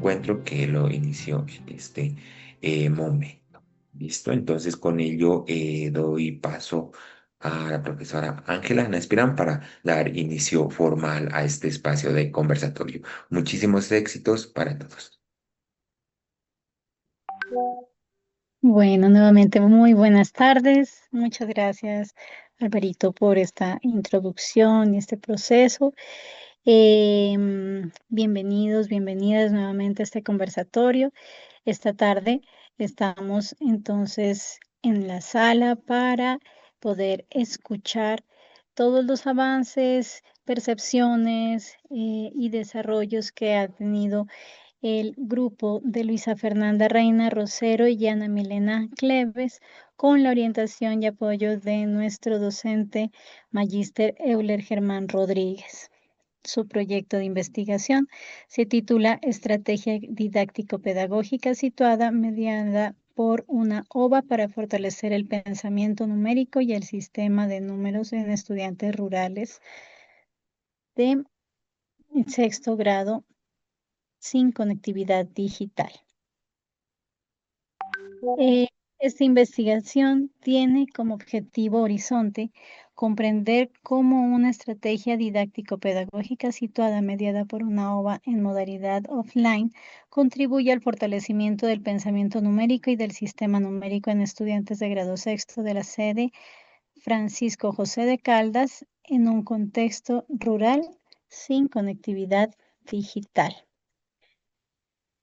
encuentro que lo inició en este momento. ¿Listo? Entonces con ello doy paso a la profesora Ángela Naspirán para dar inicio formal a este espacio de conversatorio. Muchísimos éxitos para todos. Bueno, nuevamente muy buenas tardes. Muchas gracias, Alvarito, por esta introducción y este proceso. Bienvenidos, bienvenidas nuevamente a este conversatorio. Esta tarde estamos entonces en la sala para poder escuchar todos los avances, percepciones y desarrollos que ha tenido el grupo de Luisa Fernanda Reina Rosero y Ana Milena Cleves, con la orientación y apoyo de nuestro docente Magíster Euler Germán Rodríguez. Su proyecto de investigación se titula Estrategia Didáctico-Pedagógica situada mediada por una OVA para fortalecer el pensamiento numérico y el sistema de números en estudiantes rurales de sexto grado sin conectividad digital. Eh, Esta investigación tiene como objetivo horizonte comprender cómo una estrategia didáctico-pedagógica situada mediada por una OVA en modalidad offline contribuye al fortalecimiento del pensamiento numérico y del sistema numérico en estudiantes de grado sexto de la sede Francisco José de Caldas en un contexto rural sin conectividad digital.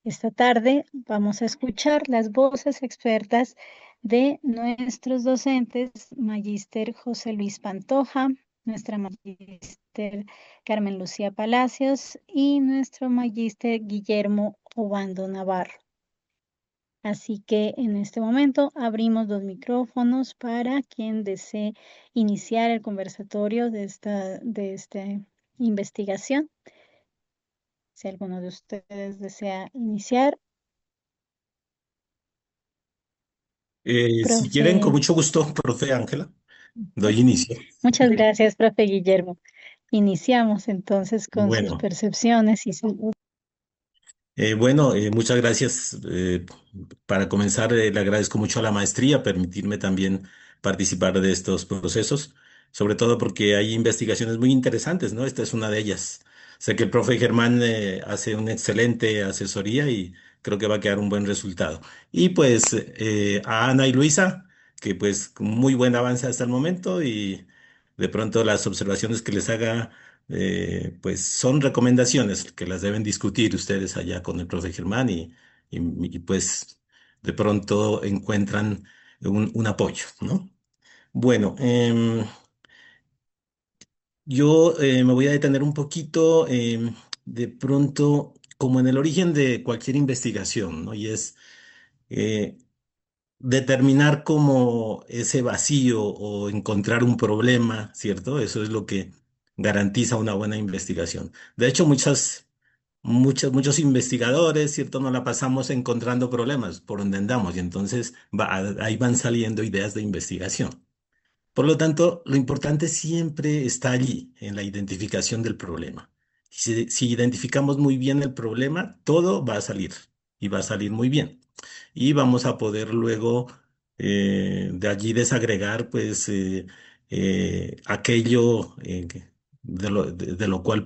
Esta tarde vamos a escuchar las voces expertas de nuestros docentes, Magíster José Luis Pantoja, nuestra Magíster Carmen Lucía Palacios y nuestro Magíster Guillermo Obando Navarro. Así que en este momento abrimos los micrófonos para quien desee iniciar el conversatorio de esta investigación. Si alguno de ustedes desea iniciar, Si quieren, con profe. mucho gusto, profe Ángela, doy inicio. Muchas gracias, profe Guillermo. Iniciamos entonces con sus Bueno, percepciones y su... muchas gracias. Para comenzar, le agradezco mucho a la maestría permitirme también participar de estos procesos, sobre todo porque hay investigaciones muy interesantes, ¿no? Esta es una de ellas. Sé que el profe Germán hace una excelente asesoría y creo que va a quedar un buen resultado. Y pues a Ana y Luisa, que pues con muy buen avance hasta el momento y de pronto las observaciones que les haga pues son recomendaciones que las deben discutir ustedes allá con el profe Germán pues de pronto encuentran un apoyo, ¿no? Bueno, yo me voy a detener un poquito de pronto como en el origen de cualquier investigación, ¿no? Y es eh, determinar como ese vacío o encontrar un problema, ¿cierto? Eso es lo que garantiza una buena investigación. De hecho, muchos investigadores, ¿cierto? Nos la pasamos encontrando problemas por donde andamos y entonces ahí van saliendo ideas de investigación. Por lo tanto, lo importante siempre está allí, en la identificación del problema. Si identificamos muy bien el problema, todo va a salir y va a salir muy bien. Y vamos a poder luego de allí desagregar pues aquello de lo cual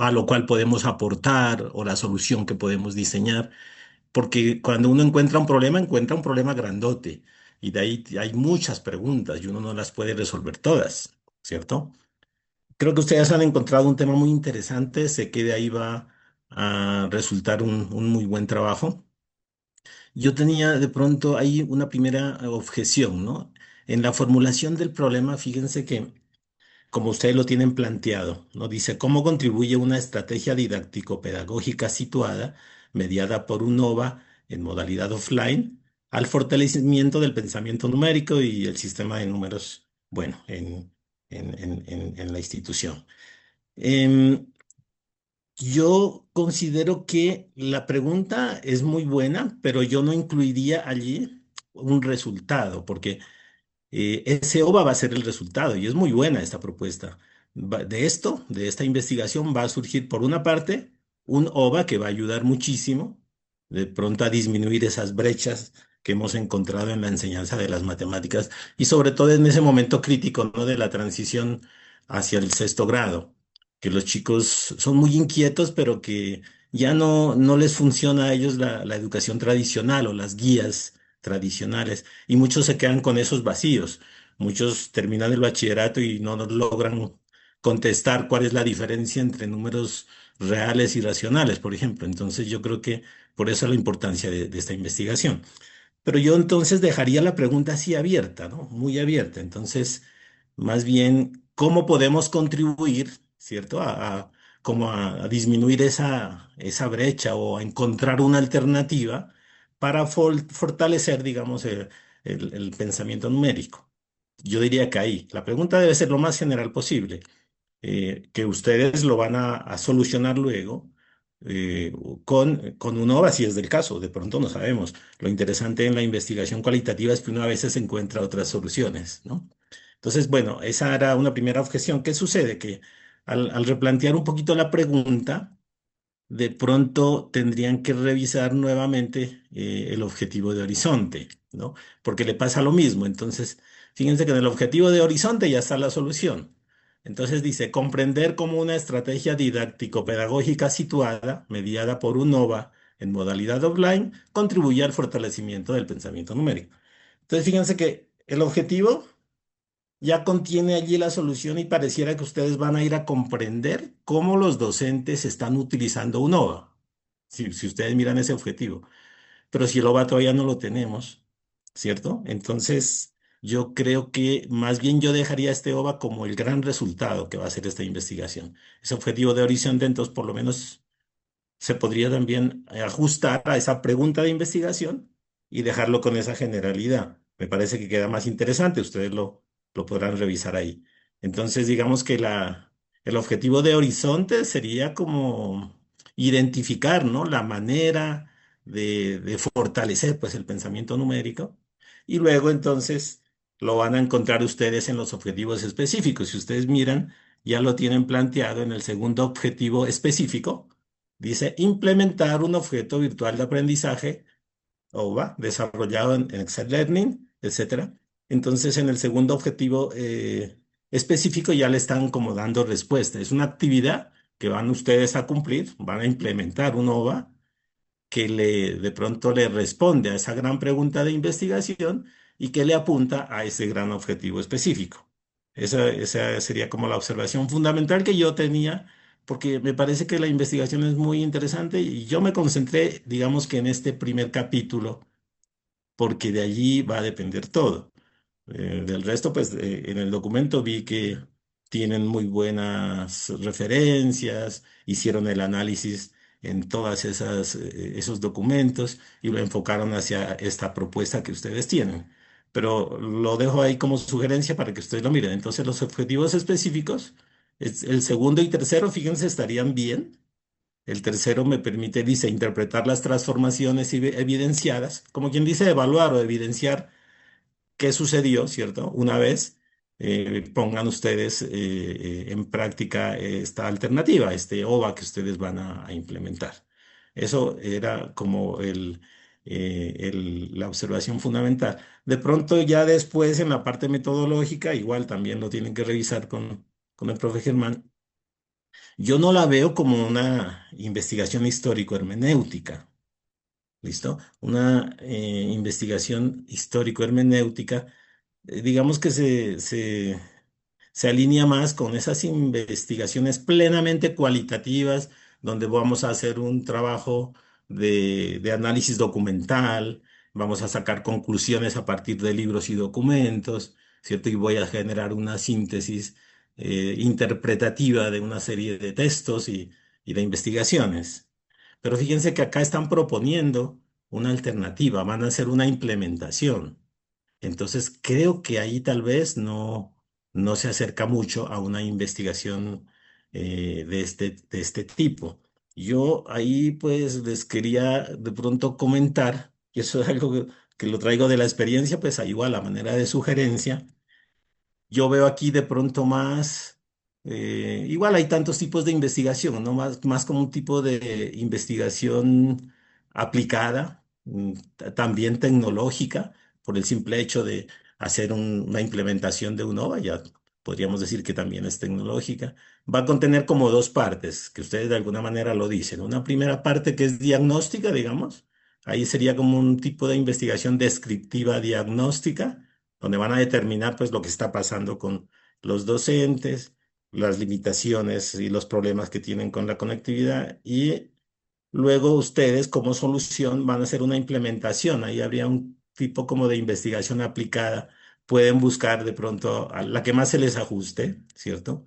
a lo cual podemos aportar o la solución que podemos diseñar porque cuando uno encuentra un problema grandote y de ahí hay muchas preguntas y uno no las puede resolver todas, ¿cierto? Creo que ustedes han encontrado un tema muy interesante, sé que de ahí va a resultar un muy buen trabajo. Yo tenía de pronto ahí una primera objeción, ¿no? En la formulación del problema, fíjense que como ustedes lo tienen planteado, ¿no? Dice, ¿cómo contribuye una estrategia didáctico-pedagógica situada, mediada por un NOVA en modalidad offline, al fortalecimiento del pensamiento numérico y el sistema de números, bueno, en la institución? Em, yo considero que la pregunta es muy buena, pero yo no incluiría allí un resultado, porque ese OVA va a ser el resultado y es muy buena esta propuesta. De esta investigación va a surgir, por una parte, un OVA que va a ayudar muchísimo de pronto a disminuir esas brechas que hemos encontrado en la enseñanza de las matemáticas y sobre todo en ese momento crítico, ¿no? De la transición hacia el sexto grado, que los chicos son muy inquietos, pero que ya no les funciona a ellos la educación tradicional o las guías tradicionales y muchos se quedan con esos vacíos. Muchos terminan el bachillerato y no logran contestar cuál es la diferencia entre números reales y racionales, por ejemplo. Entonces yo creo que por eso la importancia de esta investigación. Pero yo entonces dejaría la pregunta así abierta, ¿no? Muy abierta. Entonces, más bien, ¿cómo podemos contribuir, ¿cierto? Como a disminuir esa brecha o a encontrar una alternativa para fortalecer, digamos, el pensamiento numérico. Yo diría que ahí, la pregunta debe ser lo más general posible, que ustedes lo van a solucionar luego con un OVA, si es del caso, de pronto no sabemos. Lo interesante en la investigación cualitativa es que uno a veces encuentra otras soluciones, ¿no? Entonces, bueno, esa era una primera objeción. ¿Qué sucede? Que al replantear un poquito la pregunta, de pronto tendrían que revisar nuevamente el objetivo de horizonte, ¿no? Porque le pasa lo mismo. Entonces, fíjense que en el objetivo de horizonte ya está la solución. Entonces dice, comprender cómo una estrategia didáctico-pedagógica situada, mediada por un NOVA en modalidad offline, contribuye al fortalecimiento del pensamiento numérico. Entonces, fíjense que el objetivo ya contiene allí la solución y pareciera que ustedes van a ir a comprender cómo los docentes están utilizando un OVA, si ustedes miran ese objetivo. Pero si el OVA todavía no lo tenemos, ¿cierto? Entonces, yo creo que más bien yo dejaría este OVA como el gran resultado que va a ser esta investigación. Ese objetivo de Horizonte, entonces, por lo menos se podría también ajustar a esa pregunta de investigación y dejarlo con esa generalidad. Me parece que queda más interesante, ustedes lo podrán revisar ahí. Entonces, digamos que el objetivo de Horizonte sería como identificar, ¿no? La manera de fortalecer, pues, el pensamiento numérico. Y luego, entonces, lo van a encontrar ustedes en los objetivos específicos. Si ustedes miran, ya lo tienen planteado en el segundo objetivo específico. Dice implementar un objeto virtual de aprendizaje, OVA, desarrollado en Excel Learning, etcétera. Entonces, en el segundo objetivo específico ya le están como dando respuesta. Es una actividad que van ustedes a cumplir, van a implementar un OVA que de pronto le responde a esa gran pregunta de investigación y que le apunta a ese gran objetivo específico. Esa sería como la observación fundamental que yo tenía, porque me parece que la investigación es muy interesante y yo me concentré, digamos que en este primer capítulo, porque de allí va a depender todo. Del resto, pues en el documento vi que tienen muy buenas referencias, hicieron el análisis en todas esos documentos y lo enfocaron hacia esta propuesta que ustedes tienen. Pero lo dejo ahí como sugerencia para que ustedes lo miren. Entonces, los objetivos específicos, el segundo y tercero, fíjense, estarían bien. El tercero me permite, dice, interpretar las transformaciones evidenciadas, como quien dice, evaluar o evidenciar qué sucedió, ¿cierto? Una vez pongan ustedes en práctica esta alternativa, este OVA que ustedes van a implementar. Eso era como la observación fundamental. De pronto ya después en la parte metodológica, igual también lo tienen que revisar con el profe Germán. Yo no la veo como una investigación histórico-hermenéutica. ¿Listo? Una investigación histórico-hermenéutica digamos que se alinea más con esas investigaciones plenamente cualitativas, donde vamos a hacer un trabajo de análisis documental, vamos a sacar conclusiones a partir de libros y documentos, ¿cierto? Y voy a generar una síntesis interpretativa de una serie de textos y de investigaciones. Pero fíjense que acá están proponiendo una alternativa, van a hacer una implementación. Entonces, creo que ahí tal vez no se acerca mucho a una investigación de este tipo. Yo ahí pues les quería de pronto comentar, que eso es algo que lo traigo de la experiencia, pues ahí igual a manera de sugerencia. Yo veo aquí de pronto más Igual hay tantos tipos de investigación, ¿no? Más como un tipo de investigación aplicada, también tecnológica, por el simple hecho de hacer una implementación de un OVA, ya podríamos decir que también es tecnológica. Va a contener como dos partes, que ustedes de alguna manera lo dicen. Una primera parte que es diagnóstica, digamos. Ahí sería como un tipo de investigación descriptiva diagnóstica, donde van a determinar pues lo que está pasando con los docentes, las limitaciones y los problemas que tienen con la conectividad, y luego ustedes como solución van a hacer una implementación. Ahí habría un tipo como de investigación aplicada. Pueden buscar de pronto a la que más se les ajuste, ¿cierto?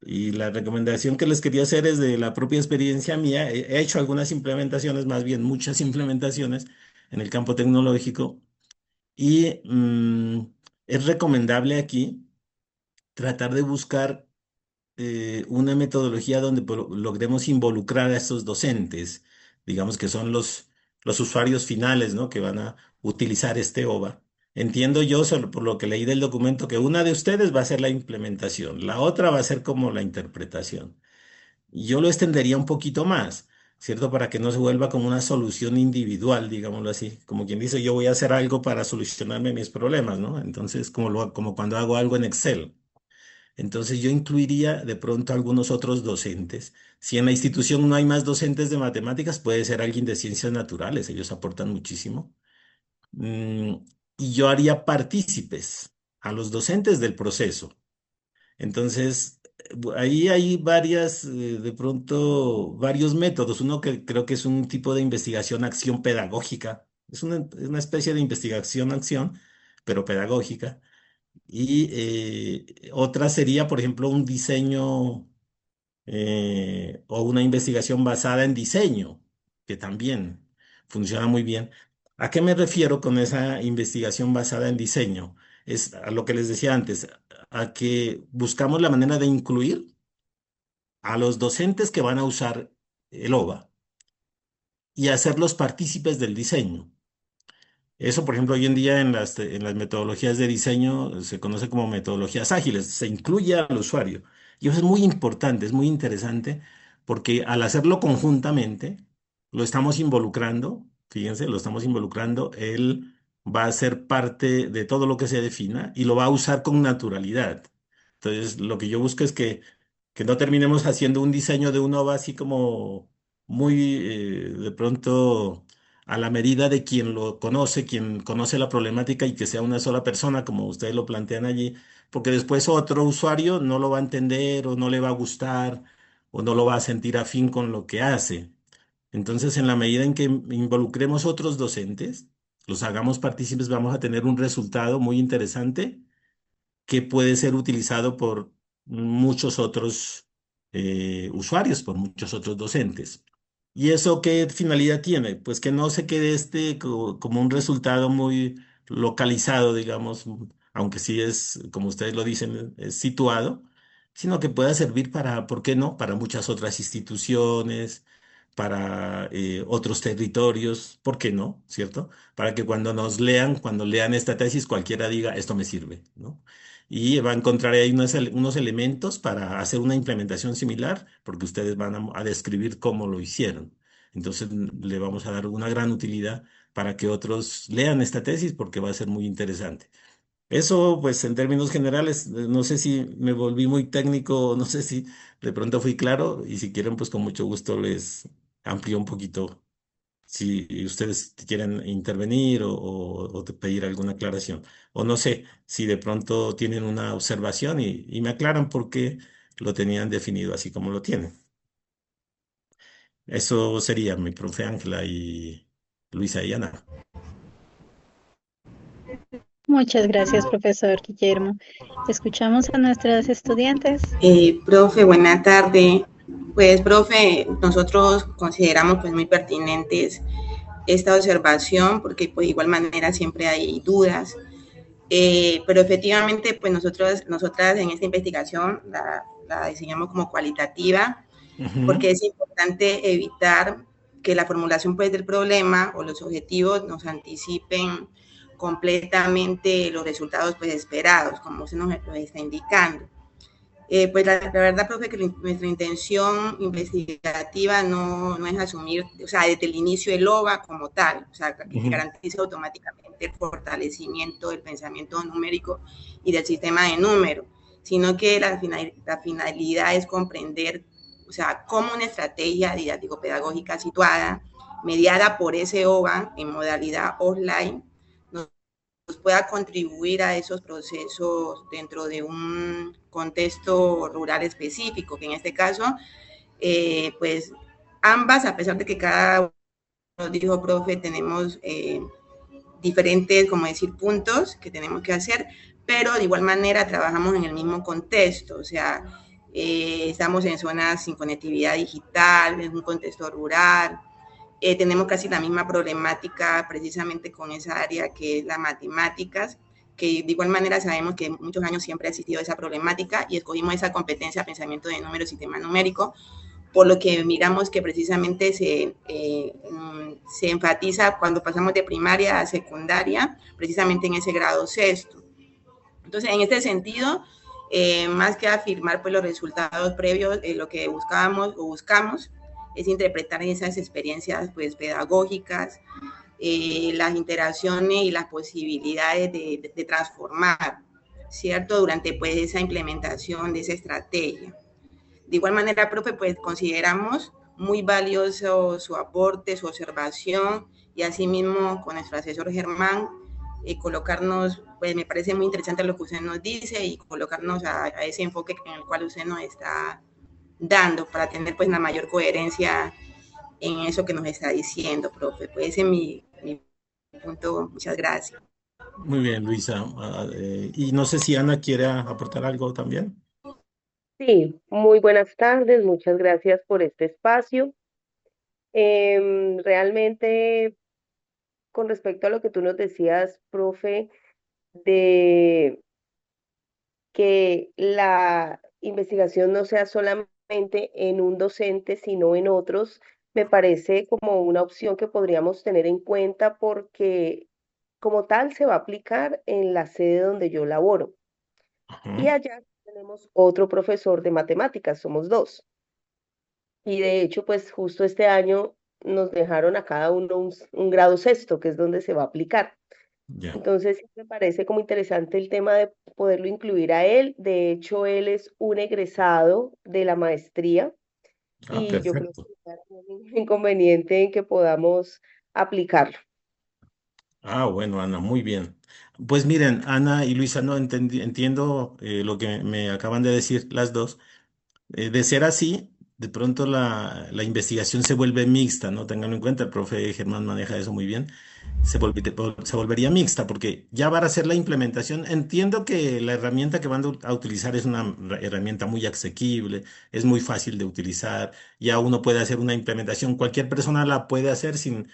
Y la recomendación que les quería hacer es de la propia experiencia mía. He hecho algunas implementaciones, más bien muchas implementaciones en el campo tecnológico, y es recomendable aquí tratar de buscar una metodología donde logremos involucrar a estos docentes, digamos que son los usuarios finales, ¿no? Que van a utilizar este OVA. Entiendo yo, solo por lo que leí del documento, que una de ustedes va a ser la implementación, la otra va a ser como la interpretación. Y yo lo extendería un poquito más, ¿cierto? Para que no se vuelva como una solución individual, digámoslo así. Como quien dice, yo voy a hacer algo para solucionarme mis problemas, ¿no? Entonces, como cuando hago algo en Excel. Entonces yo incluiría de pronto algunos otros docentes. Si en la institución no hay más docentes de matemáticas, puede ser alguien de ciencias naturales, ellos aportan muchísimo. Mm, y yo haría partícipes a los docentes del proceso. Entonces, ahí hay de pronto, varios métodos. Uno que creo que es un tipo de investigación-acción pedagógica. Es una especie de investigación-acción, pero pedagógica. Y otra sería, por ejemplo, un diseño o una investigación basada en diseño, que también funciona muy bien. ¿A qué me refiero con esa investigación basada en diseño? Es a lo que les decía antes, a que buscamos la manera de incluir a los docentes que van a usar el OVA y hacerlos partícipes del diseño. Eso, por ejemplo, hoy en día en las metodologías de diseño se conoce como metodologías ágiles, se incluye al usuario. Y eso es muy importante, es muy interesante, porque al hacerlo conjuntamente, lo estamos involucrando, fíjense, lo estamos involucrando, él va a ser parte de todo lo que se defina y lo va a usar con naturalidad. Entonces, lo que yo busco es que no terminemos haciendo un diseño de uno va así como muy de pronto a la medida de quien lo conoce, quien conoce la problemática, y que sea una sola persona, como ustedes lo plantean allí, porque después otro usuario no lo va a entender o no le va a gustar o no lo va a sentir afín con lo que hace. Entonces, en la medida en que involucremos otros docentes, los hagamos partícipes, vamos a tener un resultado muy interesante que puede ser utilizado por muchos otros usuarios, por muchos otros docentes. ¿Y eso qué finalidad tiene? Pues que no se quede como un resultado muy localizado, digamos, aunque sí es, como ustedes lo dicen, es situado, sino que pueda servir para, ¿por qué no?, para muchas otras instituciones, para otros territorios, ¿por qué no?, ¿cierto? Para que cuando nos lean, cuando lean esta tesis, cualquiera diga, esto me sirve, ¿no? Y va a encontrar ahí unos elementos para hacer una implementación similar, porque ustedes van a describir cómo lo hicieron. Entonces le vamos a dar una gran utilidad para que otros lean esta tesis, porque va a ser muy interesante. Eso, pues en términos generales, no sé si me volví muy técnico, no sé si de pronto fui claro, y si quieren, pues con mucho gusto les amplío un poquito si ustedes quieren intervenir o pedir alguna aclaración. O no sé si de pronto tienen una observación y me aclaran por qué lo tenían definido así como lo tienen. Eso sería mi profe Ángela y Luisa y Ana. Muchas gracias, profesor Guillermo. Escuchamos a nuestras estudiantes. Profe, buena tarde. Pues, profe, nosotros consideramos pues muy pertinentes esta observación porque pues de igual manera siempre hay dudas. Pero efectivamente, pues nosotras en esta investigación la diseñamos como cualitativa Ujú. porque es importante evitar que la formulación pues del problema o los objetivos nos anticipen completamente los resultados pues esperados, como se nos está indicando. Pues la verdad, profe, que nuestra intención investigativa no es asumir, o sea, desde el inicio el OVA como tal, o sea, que Ujú. garantice automáticamente el fortalecimiento del pensamiento numérico y del sistema de números, sino que la finalidad es comprender, o sea, cómo una estrategia didáctico-pedagógica situada, mediada por ese OVA en modalidad offline, pueda contribuir a esos procesos dentro de un contexto rural específico, que en este caso, pues ambas, a pesar de que cada uno, dijo profe, tenemos diferentes, como decir, puntos que tenemos que hacer, pero de igual manera trabajamos en el mismo contexto, o sea, estamos en zonas sin conectividad digital, en un contexto rural, tenemos casi la misma problemática precisamente con esa área que es las matemáticas, que de igual manera sabemos que muchos años siempre ha existido esa problemática y escogimos esa competencia, pensamiento de números, sistema numérico, por lo que miramos que precisamente se enfatiza cuando pasamos de primaria a secundaria, precisamente en ese grado sexto. Entonces, en este sentido, más que afirmar pues, los resultados previos, lo que buscábamos o buscamos es interpretar esas experiencias pues, pedagógicas, las interacciones y las posibilidades de transformar, ¿cierto? Durante pues, esa implementación de esa estrategia. De igual manera, profe, pues consideramos muy valioso su aporte, su observación y asimismo con nuestro asesor Germán, colocarnos, pues me parece muy interesante lo que usted nos dice y colocarnos a ese enfoque en el cual usted nos está dando para tener pues una mayor coherencia en eso que nos está diciendo, profe. Pues ese es mi punto. Muchas gracias. Muy bien, Luisa. Y no sé si Ana quiere aportar algo también. Sí, muy buenas tardes, muchas gracias por este espacio. Realmente, con respecto a lo que tú nos decías, profe, de que la investigación no sea solamente en un docente, sino en otros, me parece como una opción que podríamos tener en cuenta porque como tal se va a aplicar en la sede donde yo laboro. Y Ajá. allá tenemos otro profesor de matemáticas, somos dos. Y de hecho, pues justo este año nos dejaron a cada uno un grado sexto, que es donde se va a aplicar. Ya. Entonces, sí me parece como interesante el tema de poderlo incluir a él. De hecho, él es un egresado de la maestría Ah, y yo creo perfecto. que no hay ningún inconveniente en que podamos aplicarlo. Ah, bueno, Ana, muy bien. Pues miren, Ana y Luisa, no entiendo lo que me acaban de decir las dos. De ser así, de pronto la investigación se vuelve mixta, ¿no? Tenganlo en cuenta, el profe Germán maneja eso muy bien. Se volvería mixta porque ya van a hacer la implementación. Entiendo que la herramienta que van a utilizar es una herramienta muy asequible, es muy fácil de utilizar. Ya uno puede hacer una implementación, cualquier persona la puede hacer sin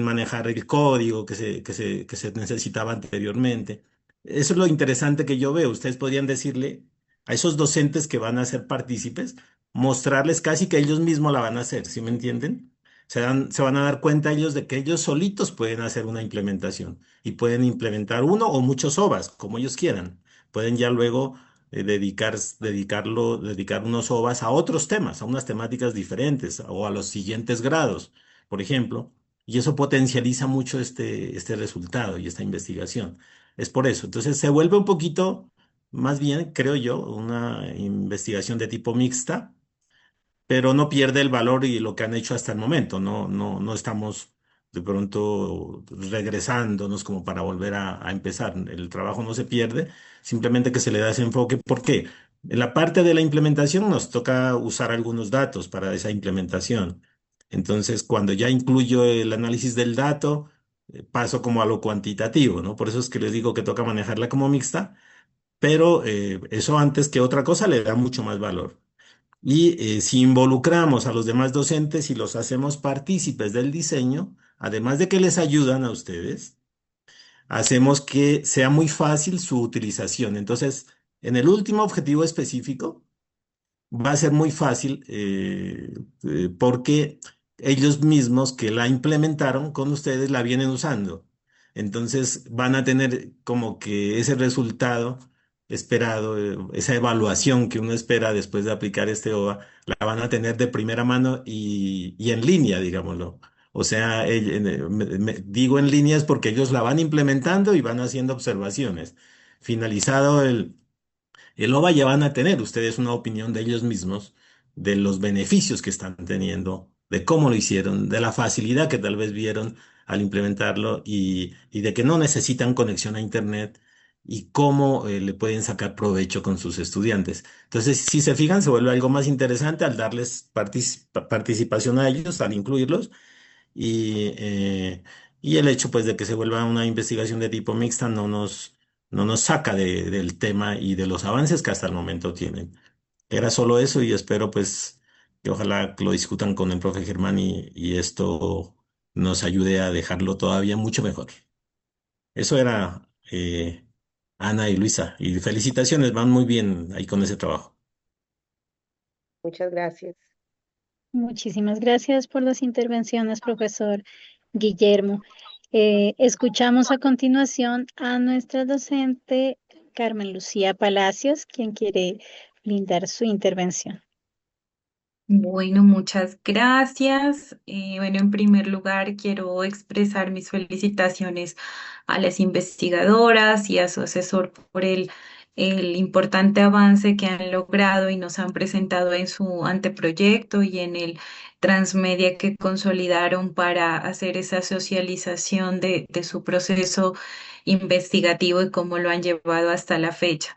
manejar el código que se necesitaba anteriormente. Eso es lo interesante que yo veo. Ustedes podrían decirle a esos docentes que van a ser partícipes, mostrarles casi que ellos mismos la van a hacer, ¿sí me entienden? Se van a dar cuenta ellos de que ellos solitos pueden hacer una implementación y pueden implementar uno o muchos OVAs, como ellos quieran. Pueden ya luego dedicar unos OVAs a otros temas, a unas temáticas diferentes o a los siguientes grados, por ejemplo, y eso potencializa mucho este resultado y esta investigación. Es por eso. Entonces se vuelve un poquito más bien, creo yo, una investigación de tipo mixta, pero no pierde el valor y lo que han hecho hasta el momento. No estamos de pronto regresándonos como para volver a empezar. El trabajo no se pierde, simplemente que se le da ese enfoque. ¿Por qué? En la parte de la implementación nos toca usar algunos datos para esa implementación. Entonces, cuando ya incluyo el análisis del dato, paso como a lo cuantitativo, ¿no? Por eso es que les digo que toca manejarla como mixta, pero eso antes que otra cosa le da mucho más valor. Y si involucramos a los demás docentes y los hacemos partícipes del diseño, además de que les ayudan a ustedes, hacemos que sea muy fácil su utilización. Entonces, en el último objetivo específico, va a ser muy fácil porque ellos mismos que la implementaron con ustedes la vienen usando. Entonces van a tener como que ese resultado esperado, esa evaluación que uno espera después de aplicar este OVA, la van a tener de primera mano y en línea, digámoslo. O sea, digo en línea es porque ellos la van implementando y van haciendo observaciones. Finalizado el OVA ya van a tener ustedes una opinión de ellos mismos, de los beneficios que están teniendo, de cómo lo hicieron, de la facilidad que tal vez vieron al implementarlo y de que no necesitan conexión a Internet y cómo le pueden sacar provecho con sus estudiantes. Entonces, si se fijan, se vuelve algo más interesante al darles participación a ellos, al incluirlos y el hecho pues de que se vuelva una investigación de tipo mixta no nos saca del tema y de los avances que hasta el momento tienen. Era solo eso y espero pues que ojalá lo discutan con el profe Germán y esto nos ayude a dejarlo todavía mucho mejor. Eso era Ana y Luisa y felicitaciones, van muy bien ahí con ese trabajo. Muchas gracias. Muchísimas gracias por las intervenciones, profesor Guillermo. Escuchamos a continuación a nuestra docente Carmen Lucía Palacios, quien quiere brindar su intervención. Bueno, muchas gracias. Bueno, en primer lugar, quiero expresar mis felicitaciones a las investigadoras y a su asesor por el importante avance que han logrado y nos han presentado en su anteproyecto y en el transmedia que consolidaron para hacer esa socialización de su proceso investigativo y cómo lo han llevado hasta la fecha.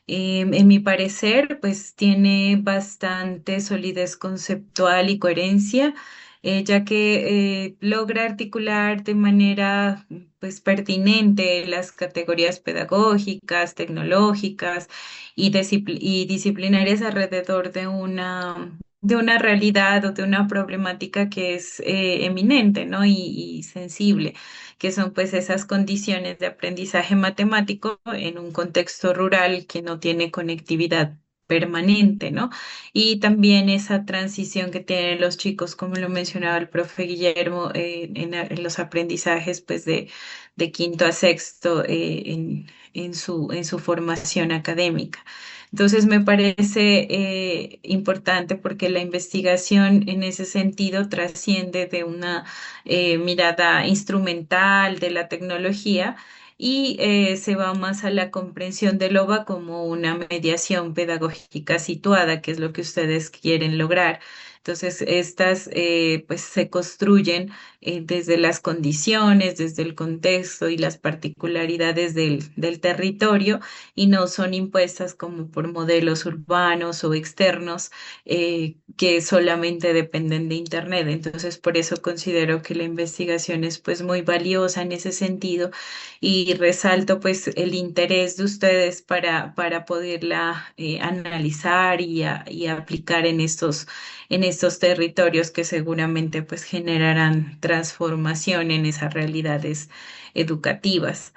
En mi parecer, pues tiene bastante solidez conceptual y coherencia, ya que logra articular de manera pues pertinente las categorías pedagógicas, tecnológicas y disciplinarias alrededor de una realidad o de una problemática que es eminente, ¿no? Y sensible, que son pues esas condiciones de aprendizaje matemático en un contexto rural que no tiene conectividad permanente, ¿no? Y también esa transición que tienen los chicos, como lo mencionaba el profe Guillermo, en los aprendizajes pues de quinto a sexto en su formación académica. Entonces me parece importante porque la investigación en ese sentido trasciende de una mirada instrumental de la tecnología y se va más a la comprensión del OVA como una mediación pedagógica situada, que es lo que ustedes quieren lograr. Entonces, estas pues se construyen desde las condiciones, desde el contexto y las particularidades del territorio y no son impuestas como por modelos urbanos o externos que solamente dependen de Internet. Entonces, por eso considero que la investigación es pues muy valiosa en ese sentido y resalto pues el interés de ustedes para poderla analizar y aplicar en estos territorios que seguramente pues generarán transformación en esas realidades educativas.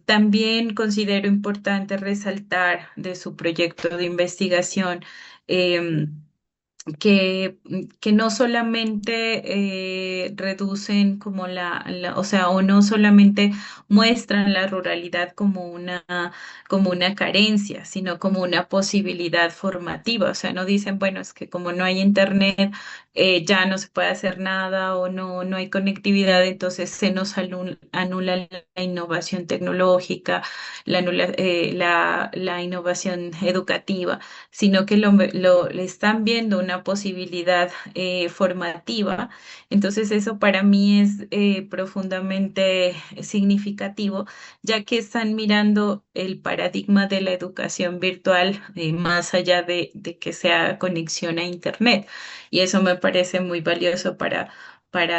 También considero importante resaltar de su proyecto de investigación que no solamente reducen como o sea, o no solamente muestran la ruralidad como una carencia, sino como una posibilidad formativa. O sea, no dicen, bueno, es que como no hay internet, ya no se puede hacer nada o no hay conectividad, entonces se nos anula la innovación tecnológica, la innovación educativa, sino que le están viendo una posibilidad formativa. Entonces eso para mí es profundamente significativo, ya que están mirando el paradigma de la educación virtual más allá de que sea conexión a Internet. Y eso me parece muy valioso para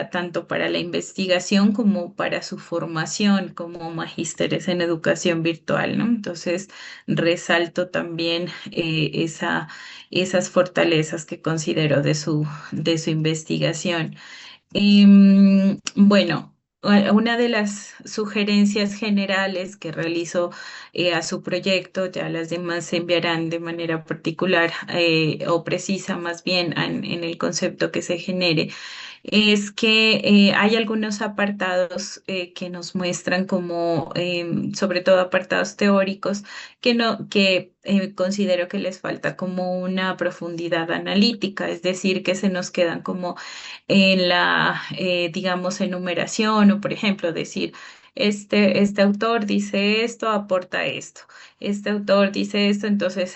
tanto para la investigación como para su formación como magísteres en educación virtual, ¿no? Entonces, resalto también esas fortalezas que considero de su investigación. Bueno, una de las sugerencias generales que realizo a su proyecto, ya las demás se enviarán de manera particular o precisa más bien en el concepto que se genere es que hay algunos apartados que nos muestran como, sobre todo apartados teóricos, que considero que les falta como una profundidad analítica, es decir, que se nos quedan como en la, digamos, enumeración o, por ejemplo, decir, este autor dice esto, aporta esto. Este autor dice esto, entonces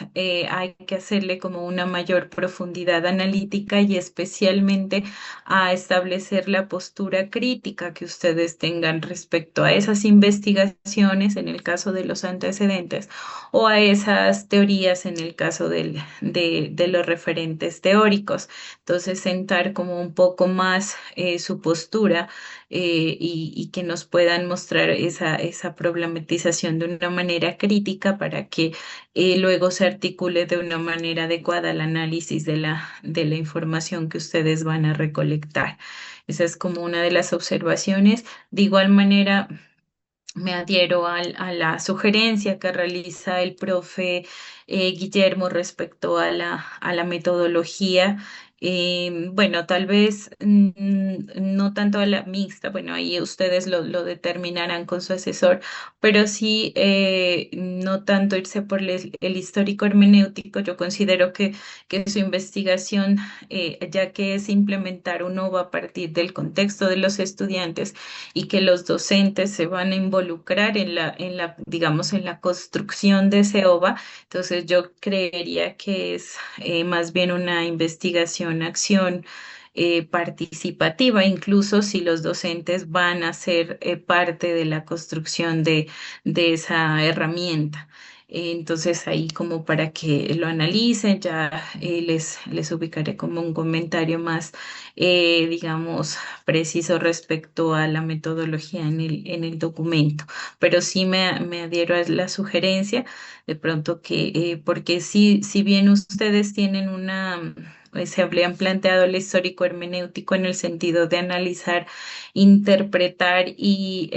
hay que hacerle como una mayor profundidad analítica y especialmente a establecer la postura crítica que ustedes tengan respecto a esas investigaciones en el caso de los antecedentes o a esas teorías en el caso de los referentes teóricos. Entonces, sentar como un poco más su postura y que nos puedan mostrar esa problematización de una manera crítica para que luego se articule de una manera adecuada el análisis de la información que ustedes van a recolectar. Esa es como una de las observaciones. De igual manera, me adhiero a la sugerencia que realiza el profe Guillermo respecto a la metodología. Bueno, tal vez no tanto a la mixta, bueno, ahí ustedes lo determinarán con su asesor, pero sí no tanto irse por el histórico hermenéutico. Yo considero que su investigación, ya que es implementar un OVA a partir del contexto de los estudiantes, y que los docentes se van a involucrar digamos, en la construcción de ese OVA. Entonces, yo creería que es más bien una investigación, acción participativa, incluso si los docentes van a ser parte de la construcción de esa herramienta. Entonces ahí como para que lo analicen, ya les ubicaré como un comentario más, digamos, preciso respecto a la metodología en el documento, pero sí me adhiero a la sugerencia de pronto porque si bien ustedes tienen se habían planteado el histórico hermenéutico en el sentido de analizar, interpretar y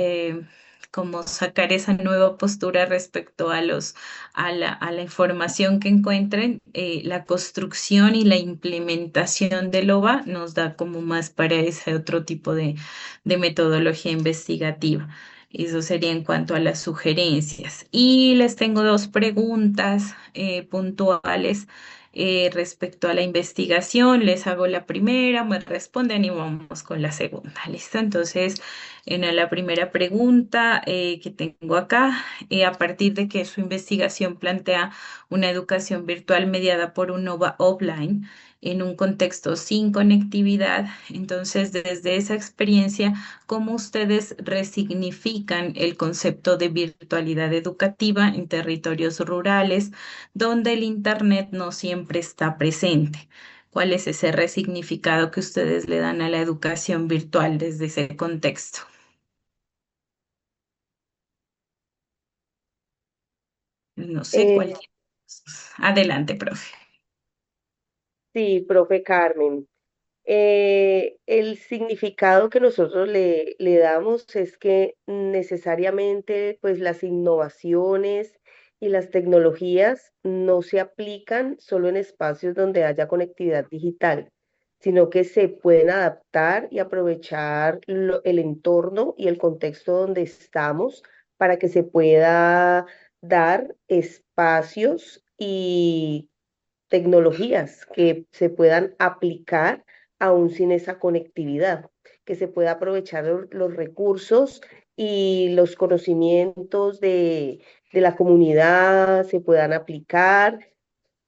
como sacar esa nueva postura respecto a la información que encuentren, la construcción y la implementación del OVA nos da como más para ese otro tipo de metodología investigativa. Eso sería en cuanto a las sugerencias. Y les tengo dos preguntas puntuales respecto a la investigación. Les hago la primera, me responden y vamos con la segunda. ¿Listo? Entonces, en la primera pregunta que tengo acá, a partir de que su investigación plantea una educación virtual mediada por un OVA offline en un contexto sin conectividad, entonces desde esa experiencia, ¿cómo ustedes resignifican el concepto de virtualidad educativa en territorios rurales donde el Internet no siempre está presente? ¿Cuál es ese resignificado que ustedes le dan a la educación virtual desde ese contexto? No sé Eh, cuál. Adelante, profe. sí, profe Carmen. El significado que nosotros le damos es que necesariamente pues las innovaciones y las tecnologías no se aplican solo en espacios donde haya conectividad digital, sino que se pueden adaptar y aprovechar el entorno y el contexto donde estamos para que se pueda dar espacios y tecnologías que se puedan aplicar aún sin esa conectividad, que se pueda aprovechar los recursos y los conocimientos de la comunidad, se puedan aplicar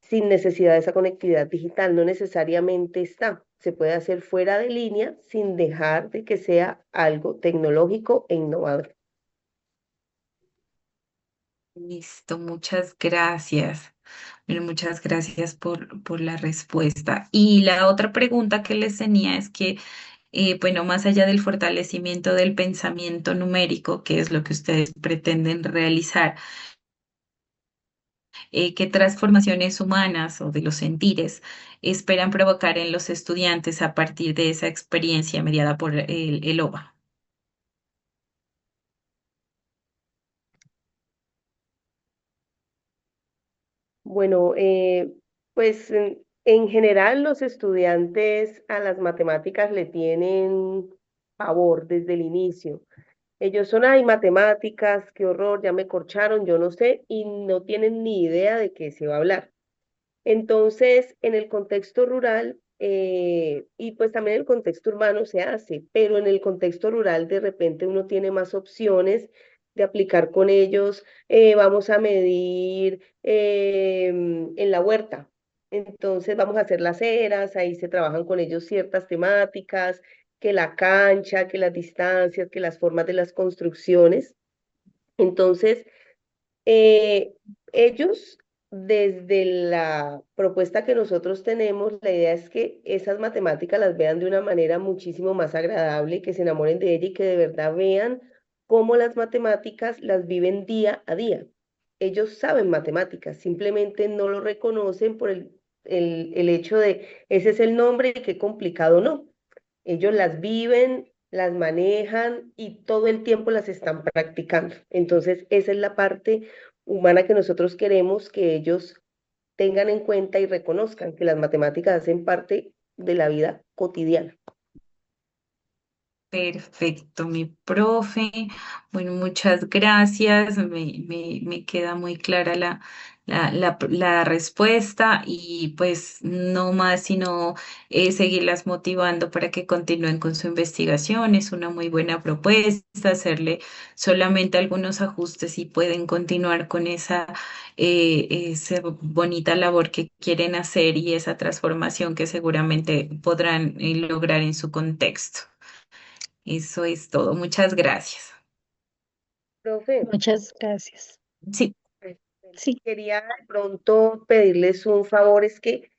sin necesidad de esa conectividad digital. No necesariamente está, se puede hacer fuera de línea sin dejar de que sea algo tecnológico e innovador. Listo, muchas gracias. Bueno, muchas gracias por la respuesta. Y la otra pregunta que les tenía es que, bueno, más allá del fortalecimiento del pensamiento numérico, que es lo que ustedes pretenden realizar, ¿qué transformaciones humanas o de los sentires esperan provocar en los estudiantes a partir de esa experiencia mediada por el OVA? Bueno, pues en general los estudiantes a las matemáticas le tienen pavor desde el inicio. Ellos son, ay, matemáticas, qué horror, ya me corcharon, yo no sé, y no tienen ni idea de qué se va a hablar. Entonces, en el contexto rural, y pues también en el contexto urbano se hace, pero en el contexto rural de repente uno tiene más opciones de aplicar con ellos. Vamos a medir en la huerta. Entonces vamos a hacer las eras, ahí se trabajan con ellos ciertas temáticas, que la cancha, que las distancias, que las formas de las construcciones. Entonces, eh, ellos, desde la propuesta que nosotros tenemos, la idea es que esas matemáticas las vean de una manera muchísimo más agradable, que se enamoren de ella y que de verdad vean cómo las matemáticas las viven día a día. Ellos saben matemáticas, simplemente no lo reconocen por el hecho de ese es el nombre y qué complicado no. Ellos las viven, las manejan y todo el tiempo las están practicando. Entonces, esa es la parte humana que nosotros queremos que ellos tengan en cuenta y reconozcan que las matemáticas hacen parte de la vida cotidiana. Perfecto, mi profe. Bueno, muchas gracias. Me queda muy clara la respuesta y pues no más sino seguirlas motivando para que continúen con su investigación. Es una muy buena propuesta, hacerle solamente algunos ajustes y pueden continuar con esa bonita labor que quieren hacer y esa transformación que seguramente podrán lograr en su contexto. Eso es todo. Muchas gracias. Profe, Muchas gracias. Sí, Sí, quería de pronto pedirles un favor, es que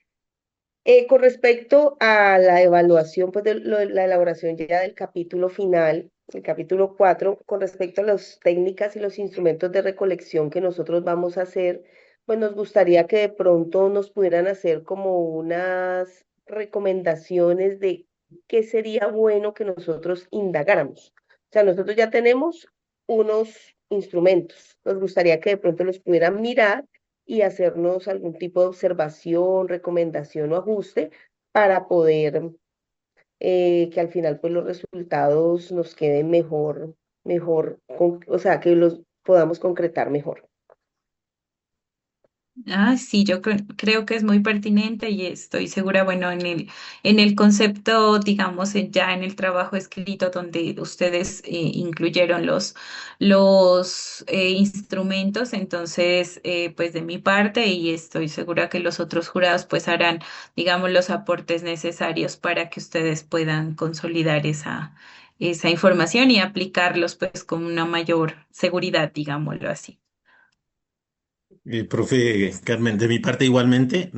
con respecto a la evaluación, pues de la elaboración ya del capítulo final, el capítulo 4, con respecto a las técnicas y los instrumentos de recolección que nosotros vamos a hacer, pues nos gustaría que de pronto nos pudieran hacer como unas recomendaciones de qué sería bueno que nosotros indagáramos. O sea, nosotros ya tenemos unos instrumentos, nos gustaría que de pronto los pudieran mirar y hacernos algún tipo de observación, recomendación o ajuste para poder que al final pues los resultados nos queden o sea, que los podamos concretar mejor. sí, creo que es muy pertinente y estoy segura, bueno, en el concepto, digamos, ya en el trabajo escrito donde ustedes incluyeron los instrumentos, entonces, pues de mi parte y estoy segura que los otros jurados pues harán, digamos, los aportes necesarios para que ustedes puedan consolidar esa información y aplicarlos pues con una mayor seguridad, digámoslo así. Profe Carmen, de mi parte igualmente,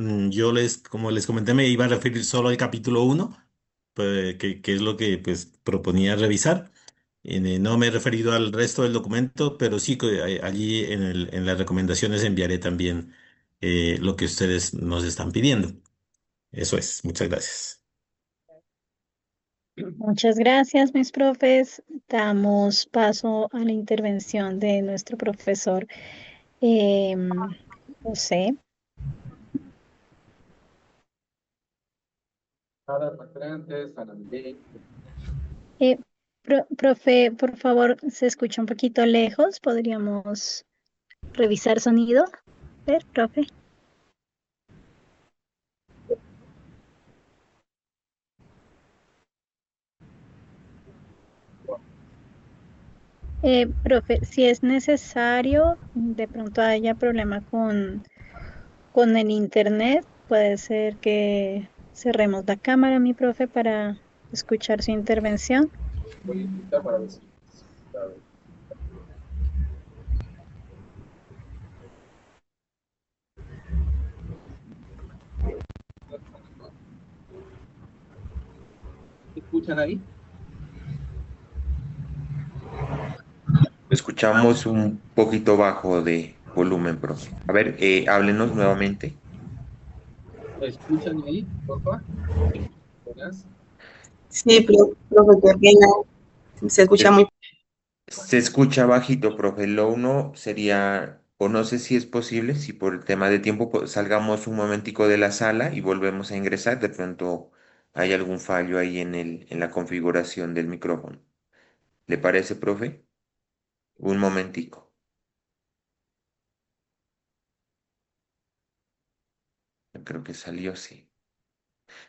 como les comenté, me iba a referir solo al capítulo 1, pues, que es lo que pues, proponía revisar. No me he referido al resto del documento, pero sí que allí en las recomendaciones enviaré también lo que ustedes nos están pidiendo. Eso es, muchas gracias. muchas gracias, mis profes. Damos paso a la intervención de nuestro profesor José. Eh, profe, por favor, se escucha un poquito lejos. ¿Podríamos revisar sonido? A ver, profe. Profe, si es necesario, de pronto haya problema con el internet, puede ser que cerremos la cámara, mi profe, para escuchar su intervención. ¿Escuchan ahí? Escuchamos un poquito bajo de volumen, profe. A ver, háblenos nuevamente. ¿Escuchan ahí, por favor? Buenas. Sí, profe, qué pena. Se escucha Se, muy... se escucha bajito, profe. Lo uno sería O no sé si es posible, si por el tema de tiempo salgamos un momentico de la sala y volvemos a ingresar. De pronto hay algún fallo ahí en la configuración del micrófono. ¿Le parece, profe? Un momentico. Yo creo que salió, sí.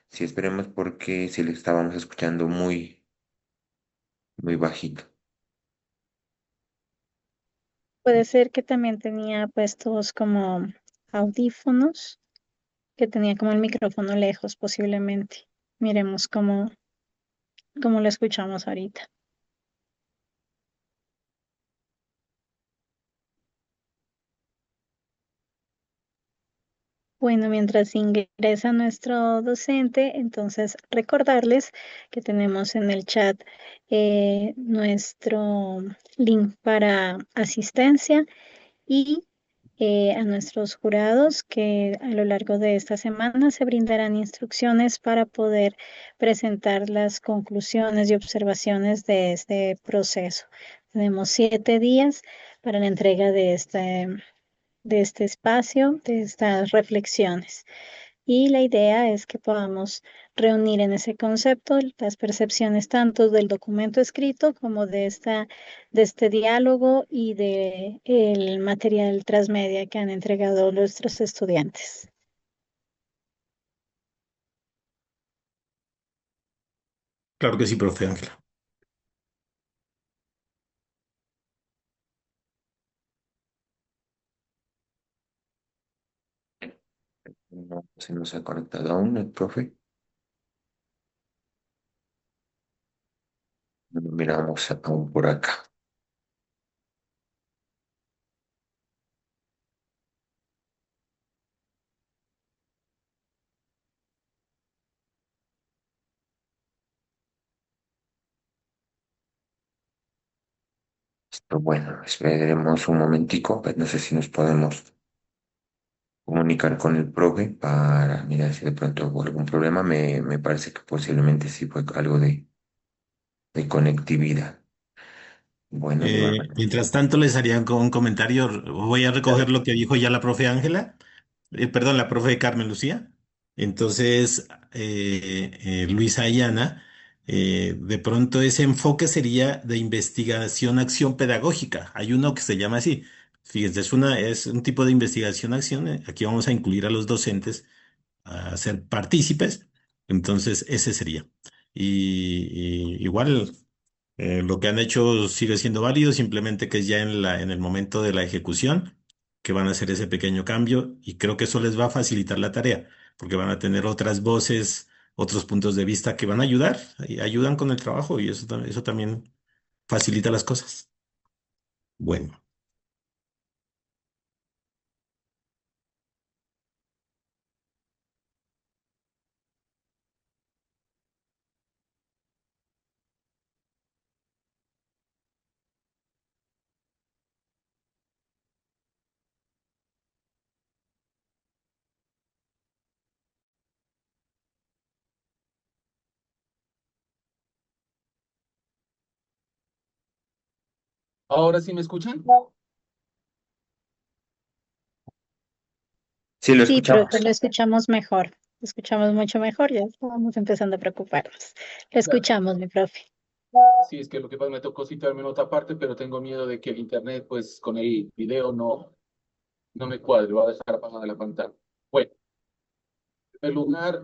Sí, esperemos porque si le estábamos escuchando muy bajito. Puede ser que también tenía puestos como audífonos, que tenía como el micrófono lejos posiblemente. Miremos cómo lo escuchamos ahorita. Bueno, mientras ingresa nuestro docente, entonces recordarles que tenemos en el chat nuestro link para asistencia y a nuestros jurados que a lo largo de esta semana se brindarán instrucciones para poder presentar las conclusiones y observaciones de este proceso. Tenemos 7 días para la entrega de este espacio, de estas reflexiones. Y la idea es que podamos reunir en ese concepto las percepciones tanto del documento escrito como de este diálogo y de el material transmedia que han entregado nuestros estudiantes. Claro que sí, profe Ángela. No se nos ha conectado aún el profe. Miramos aún por acá. Pero bueno, esperemos un momentico. No sé si nos podemos comunicar con el profe para mirar si de pronto hubo algún problema. Me parece que posiblemente sí fue algo de conectividad. Bueno, de igual manera. Mientras tanto, les haría un comentario. Voy a recoger Claro. lo que dijo ya la profe Ángela, perdón, la profe Carmen Lucía. Entonces, Luisa y Ana, de pronto ese enfoque sería de investigación, acción pedagógica. Hay uno que se llama así. Fíjense, es un tipo de investigación, acción. Aquí vamos a incluir a los docentes a ser partícipes. Entonces, ese sería. Y igual. Lo que han hecho sigue siendo válido, simplemente que es ya en el momento de la ejecución que van a hacer ese pequeño cambio y creo que eso les va a facilitar la tarea, porque van a tener otras voces, otros puntos de vista que van a ayudar y ayudan con el trabajo y eso, eso también facilita las cosas. Bueno, ¿Ahora sí me escuchan? Sí, lo Sí, profe, escuchamos. lo escuchamos mejor. Lo escuchamos mucho mejor, ya estamos empezando a preocuparnos. Lo Claro. escuchamos, mi profe. Sí, es que lo que pasa me tocó citarme en otra parte, pero tengo miedo de que el internet, pues con el video no me cuadre, va a dejar apagada la pantalla. Bueno, en primer lugar,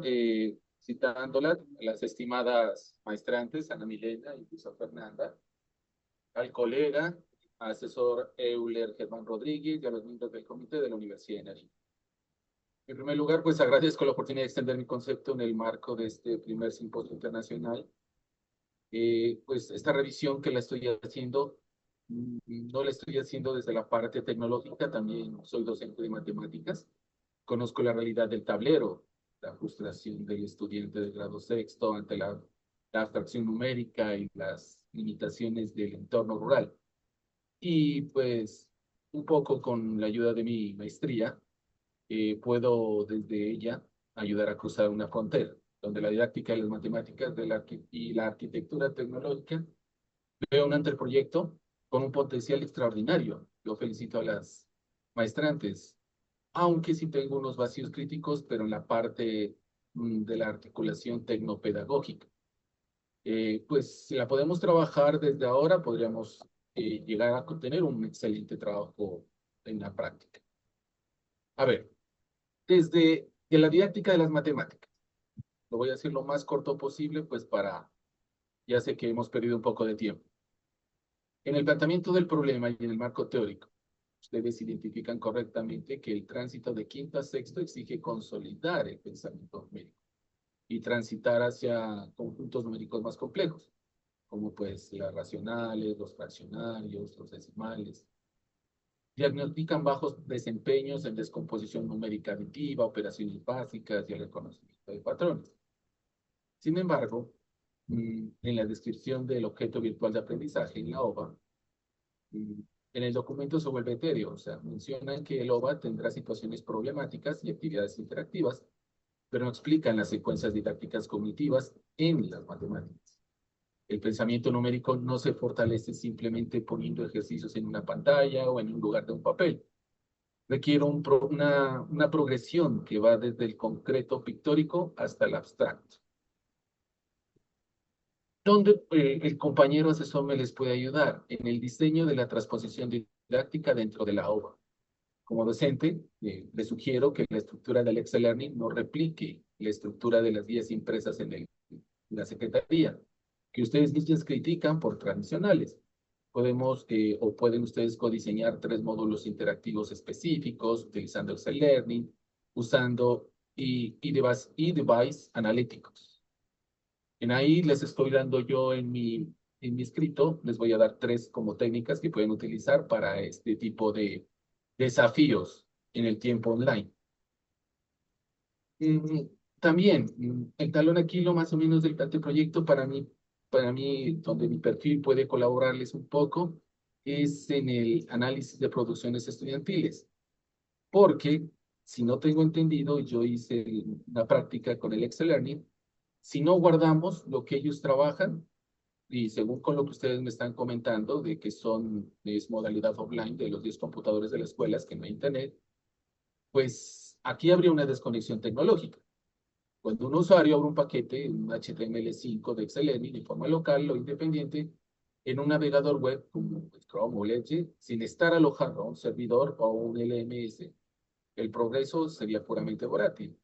citándolas, las estimadas maestrantes, Ana Milena y Luisa Fernanda, al colega, asesor Euler Germán Rodríguez y a los miembros del comité de la Universidad de Nariño. En primer lugar, pues agradezco la oportunidad de extender mi concepto en el marco de este primer simposio internacional. Pues esta revisión que la estoy haciendo, no la estoy haciendo desde la parte tecnológica, también soy docente de matemáticas, conozco la realidad del tablero, la frustración del estudiante de grado sexto ante la abstracción numérica y las limitaciones del entorno rural. Y pues un poco con la ayuda de mi maestría, puedo desde ella ayudar a cruzar una frontera, donde la didáctica de las matemáticas y la arquitectura tecnológica veo un anteproyecto con un potencial extraordinario. Yo felicito a las maestrantes, aunque sí tengo unos vacíos críticos, pero en la parte de la articulación tecnopedagógica. Pues si la podemos trabajar desde ahora, podríamos llegar a tener un excelente trabajo en la práctica. A ver, desde la didáctica de las matemáticas, lo voy a hacer lo más corto posible, pues ya sé que hemos perdido un poco de tiempo. En el planteamiento del problema y en el marco teórico, ustedes identifican correctamente que el tránsito de quinto a sexto exige consolidar el pensamiento numérico y transitar hacia conjuntos numéricos más complejos, como pues las racionales, los fraccionarios, los decimales. Diagnostican bajos desempeños en descomposición numérica aditiva, operaciones básicas y el reconocimiento de patrones. Sin embargo, en la descripción del objeto virtual de aprendizaje en la OVA, en el documento se vuelve etéreo, o sea, mencionan que el OVA tendrá situaciones problemáticas y actividades interactivas, pero no explican las secuencias didácticas cognitivas en las matemáticas. El pensamiento numérico no se fortalece simplemente poniendo ejercicios en una pantalla o en un lugar de un papel. Requiere una progresión que va desde el concreto pictórico hasta el abstracto, donde el compañero asesor me les puede ayudar en el diseño de la transposición didáctica dentro de la OVA. Como docente, les sugiero que la estructura del Excel Learning no replique la estructura de las guías impresas en la Secretaría, que ustedes mismos critican por tradicionales. Podemos, o pueden ustedes codiseñar 3 módulos interactivos específicos, utilizando Excel Learning, usando device analíticos. En ahí les estoy dando yo en mi escrito, les voy a dar 3 como técnicas que pueden utilizar para este tipo de desafíos en el tiempo online. También, el talón aquí lo más o menos del anteproyecto para mí, donde mi perfil puede colaborarles un poco, es en el análisis de producciones estudiantiles. Porque, si no tengo entendido, yo hice una práctica con el Excel Learning, si no guardamos lo que ellos trabajan, y según con lo que ustedes me están comentando, de que es modalidad offline de los 10 computadores de la escuela, que no hay internet, pues aquí habría una desconexión tecnológica. Cuando un usuario abre un paquete, un HTML5 de Excel Learning de forma local o independiente, en un navegador web como Chrome o Edge, sin estar alojado a un servidor o un LMS, el progreso sería puramente volátil.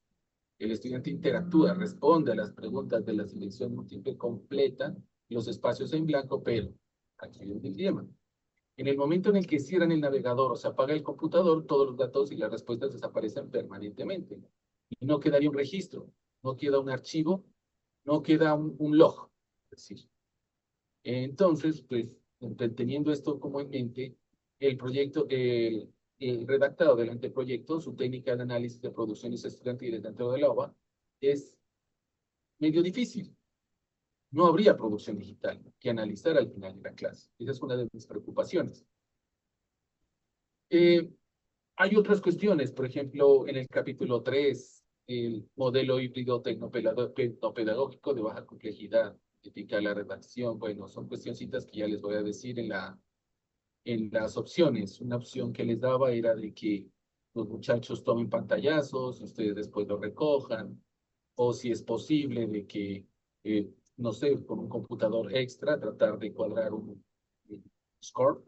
El estudiante interactúa, responde a las preguntas de la selección múltiple completa, los espacios en blanco, pero aquí viene el dilema. En el momento en el que cierran el navegador o se apaga el computador, todos los datos y las respuestas desaparecen permanentemente. Y no quedaría un registro, no queda un archivo, no queda un log. Es decir, entonces, pues, teniendo esto como en mente, el redactado del anteproyecto, su técnica de análisis de producciones estudiantiles dentro del OVA, es medio difícil. No habría producción digital que analizar al final de la clase. Esa es una de mis preocupaciones. Hay otras cuestiones, por ejemplo, en el capítulo 3, el modelo híbrido tecnopedagógico de baja complejidad, ética la redacción. Bueno, son cuestioncitas que ya les voy a decir en las opciones. Una opción que les daba era de que los muchachos tomen pantallazos, ustedes después lo recojan, o si es posible de que, no sé, con un computador extra, tratar de cuadrar un score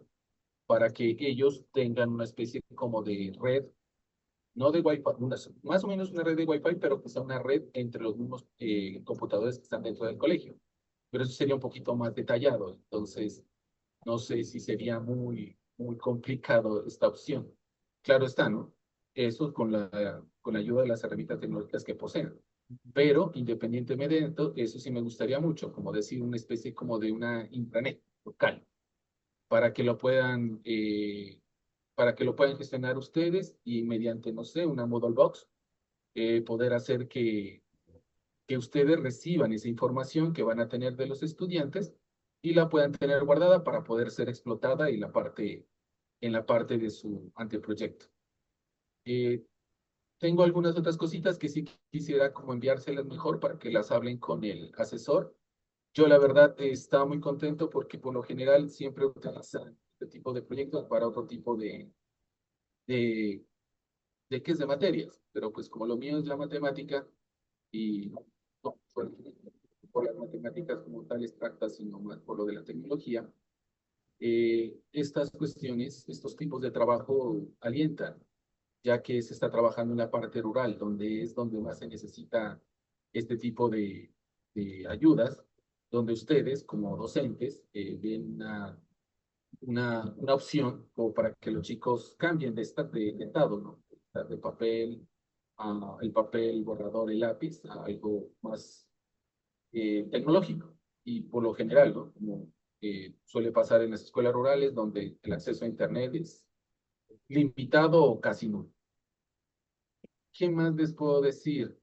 para que ellos tengan una especie como de red, no de Wi-Fi, más o menos una red de Wi-Fi, pero que sea una red entre los mismos computadores que están dentro del colegio. Pero eso sería un poquito más detallado, entonces no sé si sería muy complicado esta opción. Claro está, ¿no? Eso con la ayuda de las herramientas tecnológicas que poseen. Pero independientemente de esto, eso sí me gustaría mucho, como decir, una especie como de una intranet local para que lo puedan, para que lo puedan gestionar ustedes y mediante, no sé, una Moodle Box, poder hacer que ustedes reciban esa información que van a tener de los estudiantes y la puedan tener guardada para poder ser explotada en la parte de su anteproyecto. Tengo algunas otras cositas que sí quisiera como enviárselas mejor para que las hablen con el asesor. Yo la verdad estaba muy contento porque por lo general siempre utilizan este tipo de proyectos para otro tipo de, de qué es de materias, pero pues como lo mío es la matemática y no por las matemáticas como tal extractas, sino más por lo de la tecnología, estas cuestiones, estos tipos de trabajo alientan, ya que se está trabajando en la parte rural, donde es donde más se necesita este tipo de ayudas, donde ustedes como docentes ven una opción como para que los chicos cambien de estado, ¿no? De papel, el papel, borrador, el lápiz, a algo más tecnológico. Y por lo general, ¿no? Como suele pasar en las escuelas rurales, donde el acceso a Internet es limitado o casi nulo. ¿Qué más les puedo decir?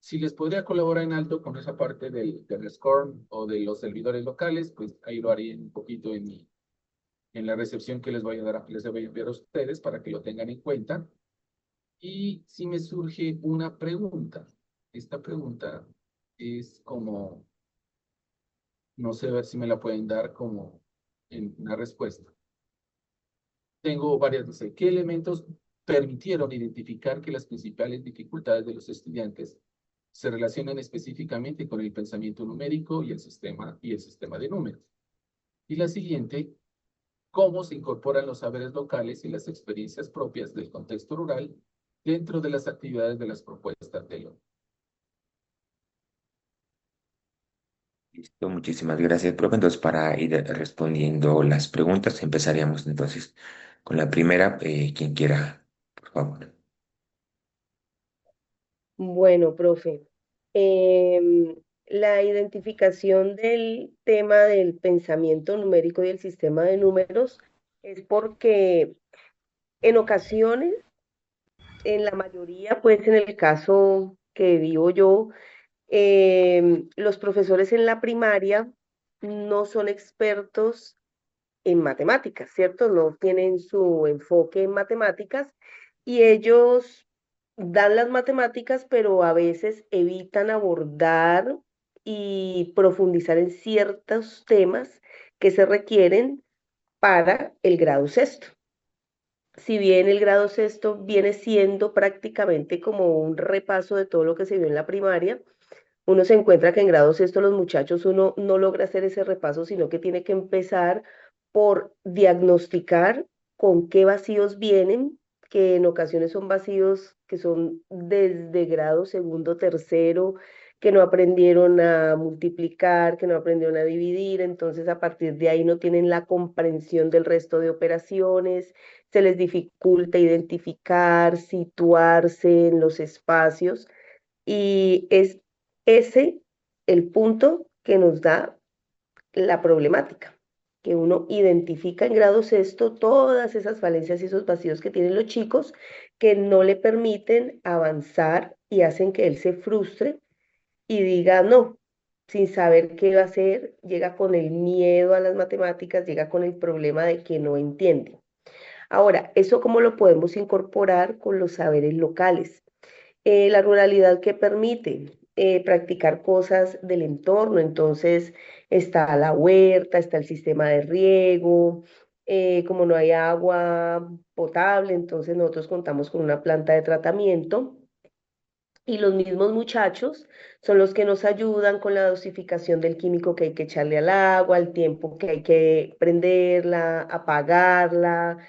Si les podría colaborar en alto con esa parte del SCORM o de los servidores locales, pues ahí lo haría un poquito en la recepción que les voy a dar, les voy a enviar a ustedes para que lo tengan en cuenta. Y si me surge una pregunta, esta pregunta es como, no sé, a ver si me la pueden dar como en una respuesta. Tengo varias, dice, ¿qué elementos permitieron identificar que las principales dificultades de los estudiantes se relacionan específicamente con el pensamiento numérico y el sistema de números? Y la siguiente, ¿cómo se incorporan los saberes locales y las experiencias propias del contexto rural dentro de las actividades de las propuestas de lo? Listo, muchísimas gracias, profe. Entonces, para ir respondiendo las preguntas, empezaríamos entonces con la primera. Quien quiera, por favor. Bueno, profe, la identificación del tema del pensamiento numérico y el sistema de números es porque en ocasiones, en la mayoría, pues en el caso que vivo yo, los profesores en la primaria no son expertos en matemáticas, ¿cierto? No tienen su enfoque en matemáticas y ellos dan las matemáticas, pero a veces evitan abordar y profundizar en ciertos temas que se requieren para el grado sexto. Si bien el grado sexto viene siendo prácticamente como un repaso de todo lo que se vio en la primaria, uno se encuentra que en grado sexto los muchachos uno no logra hacer ese repaso, sino que tiene que empezar por diagnosticar con qué vacíos vienen, que en ocasiones son vacíos que son desde grado segundo, tercero, que no aprendieron a multiplicar, que no aprendieron a dividir, entonces a partir de ahí no tienen la comprensión del resto de operaciones, se les dificulta identificar, situarse en los espacios y es ese el punto que nos da la problemática, que uno identifica en grado sexto todas esas falencias y esos vacíos que tienen los chicos que no le permiten avanzar y hacen que él se frustre y diga no, sin saber qué va a hacer, llega con el miedo a las matemáticas, llega con el problema de que no entiende. Ahora, ¿eso cómo lo podemos incorporar con los saberes locales? La ruralidad que permite practicar cosas del entorno, entonces está la huerta, está el sistema de riego, como no hay agua potable, entonces nosotros contamos con una planta de tratamiento y los mismos muchachos son los que nos ayudan con la dosificación del químico que hay que echarle al agua, el tiempo que hay que prenderla, apagarla,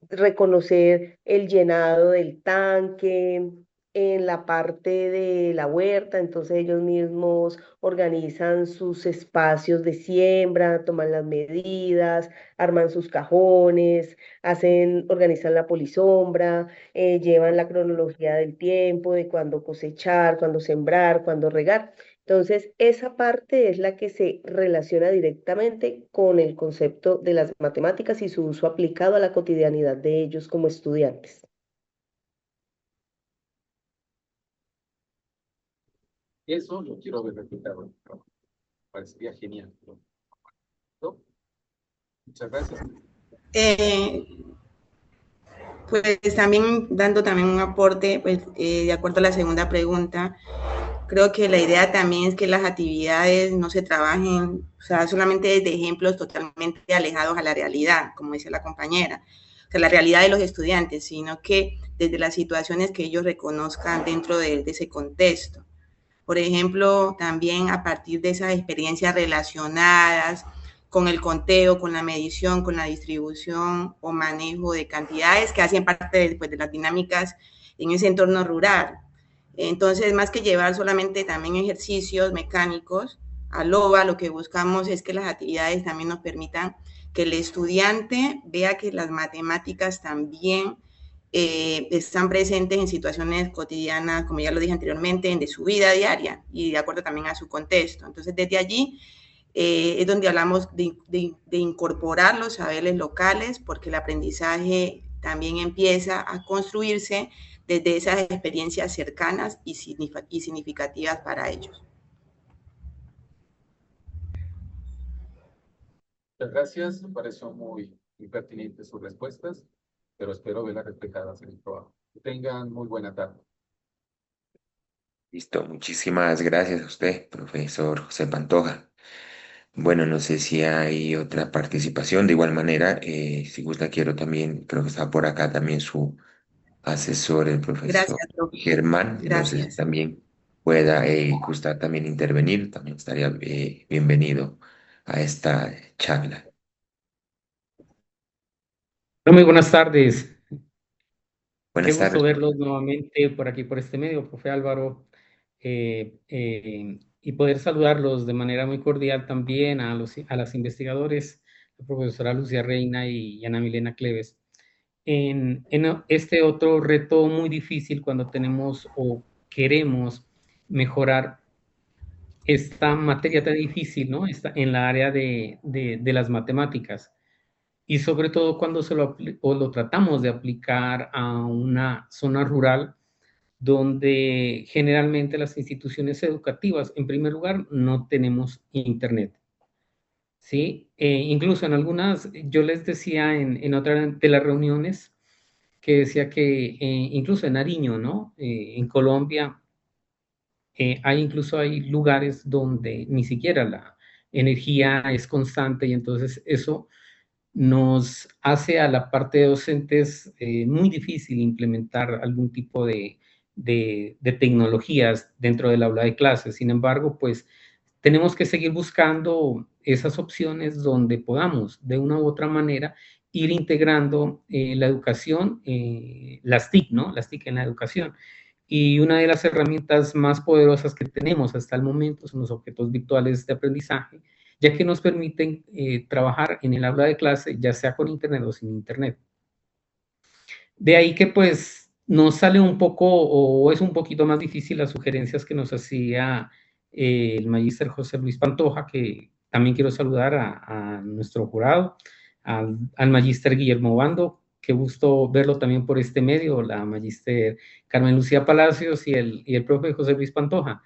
reconocer el llenado del tanque. En la parte de la huerta, entonces ellos mismos organizan sus espacios de siembra, toman las medidas, arman sus cajones, organizan la polisombra, llevan la cronología del tiempo, de cuándo cosechar, cuándo sembrar, cuándo regar. Entonces, esa parte es la que se relaciona directamente con el concepto de las matemáticas y su uso aplicado a la cotidianidad de ellos como estudiantes. Eso lo quiero ver replicado. Parecería genial, ¿no? Muchas gracias. Pues también dando también un aporte, pues de acuerdo a la segunda pregunta, Creo que la idea también es que las actividades no se trabajen, o sea, solamente desde ejemplos totalmente alejados a la realidad, como dice la compañera, o sea, la realidad de los estudiantes, sino que desde las situaciones que ellos reconozcan dentro de ese contexto. Por ejemplo, también a partir de esas experiencias relacionadas con el conteo, con la medición, con la distribución o manejo de cantidades que hacen parte de las dinámicas en ese entorno rural. Entonces, más que llevar solamente también ejercicios mecánicos a LOA, lo que buscamos es que las actividades también nos permitan que el estudiante vea que las matemáticas también están presentes en situaciones cotidianas, como ya lo dije anteriormente, de su vida diaria y de acuerdo también a su contexto. Entonces, desde allí es donde hablamos de incorporar los saberes locales, porque el aprendizaje también empieza a construirse desde esas experiencias cercanas y significativas para ellos. Muchas gracias, me pareció muy pertinente sus respuestas, pero espero verlas reflejadas en el trabajo. Que tengan muy buena tarde. Listo, muchísimas gracias a usted, profesor José Pantoja. Bueno, no sé si hay otra participación. De igual manera, si gusta, quiero también, creo que está por acá también su asesor, el profesor Gracias, profe. Germán. No sé si Gracias. también pueda gustar también intervenir. También estaría bienvenido a esta charla. Muy buenas tardes. Qué Buenas gusto tardes. verlos nuevamente por aquí, por este medio, profe Álvaro, y poder saludarlos de manera muy cordial también a las investigadores, la profesora Lucía Reina y Ana Milena Cleves, en este otro reto muy difícil cuando tenemos o queremos mejorar esta materia tan difícil, ¿no? En la área de las matemáticas. Y sobre todo cuando o lo tratamos de aplicar a una zona rural donde generalmente las instituciones educativas, en primer lugar, no tenemos internet. ¿Sí? Incluso en algunas, yo les decía en otra de las reuniones, que decía que incluso en Nariño, ¿no? En Colombia, hay lugares donde ni siquiera la energía es constante y entonces eso nos hace a la parte de docentes muy difícil implementar algún tipo de tecnologías dentro del aula de clases. Sin embargo, pues tenemos que seguir buscando esas opciones donde podamos, de una u otra manera, ir integrando la educación, las TIC, ¿no? Las TIC en la educación. Y una de las herramientas más poderosas que tenemos hasta el momento son los objetos virtuales de aprendizaje, ya que nos permiten trabajar en el aula de clase, ya sea con internet o sin internet. De ahí que pues nos sale un poco o es un poquito más difícil las sugerencias que nos hacía el magíster José Luis Pantoja, que también quiero saludar a nuestro jurado, al magíster Guillermo Bando, qué gusto verlo también por este medio, la magíster Carmen Lucía Palacios y el profe José Luis Pantoja.